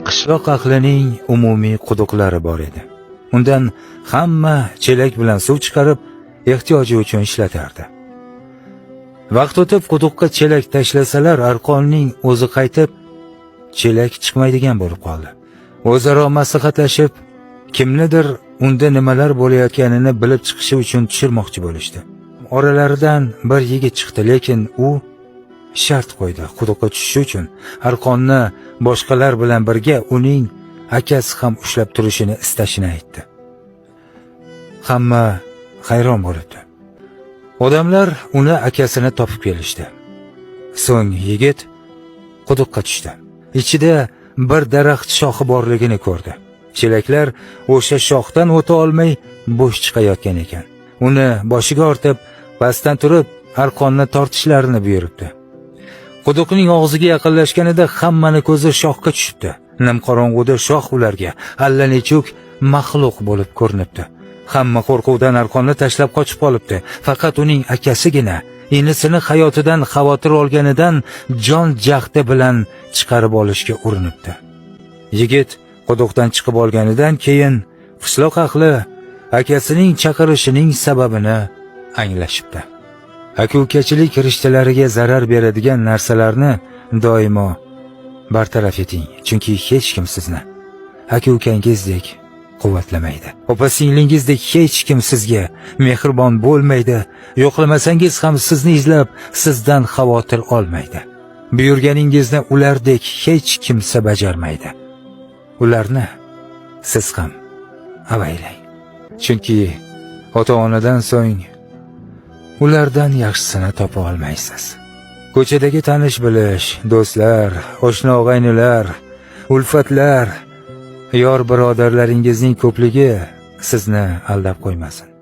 Qishloq ahlining umumiy quduqlari bor edi. Undan hamma chelak bilan suv chiqarib, ehtiyoji uchun ishlatardi. Vaqt o'tib quduqqa chelak tashlasalar, arqonning o'zi qaytib, chelak chiqmaydigan bo'lib qoldi. O'zaro maslahatlashib, kimnidir unda nimalar bo'layotganini bilib chiqishi uchun tushirmoqchi bo'lishdi. Oralaridan bir yigit chiqdi, lekin u shart qo'ydi. Quduqqa tushish uchun arqonni boshqalar bilan birga uning akasi ham ushlab turishini istashini aytdi. Hamma hayron bo'libdi. Odamlar uni akasini topib kelishdi. So'ng yigit quduqqa tushdi. Ichida bir daraxt shoxi borligini ko'rdi. Chelaklar o'sha shoxdan o'ta olmay bo'sh chiqayotgan ekan. Uni boshiga ortib, pastdan turib arqonni tortishlarini buyuribdi. Quduqning og'ziga yaqinlashganida hammani ko'zi shoxga tushibdi. Nimqorong'uda shox ularga allanechuk maxluq bo'lib ko'rinibdi. Hamma qo'rquvdan arqonni tashlab qochib qolibdi. Faqat uning akasigina inisini hayotidan xavotir olganidan jon jahdi bilan chiqarib olishga urinibdi. Yigit quduqdan chiqib olganidan keyin qishloq ahli akasining chaqirishining sababini anglashibdi. Aka-ukachilik rishtalariga zarar beradigan narsalarni doimo bartaraf eting, chunki hech kim sizni aka-ukangizdek quvvatlamaydi. Opa-singlingizdek hech kim sizga mehribon bo'lmaydi. Yo'qlamasangiz ham sizni izlab, sizdan xavotir olmaydi. Buyurganingizni ulardek hech kimsa bajarmaydi. Ularni siz ham avaylang. Chunki ota-onadan so'ng ulardan yaxshisini topa olmaysiz. Ko'chadagi tanish-bilish, do'stlar, oshna-og'aynilar, ulfatlar, yor birodarlaringizning ko'pligi sizni aldab qo'ymasin.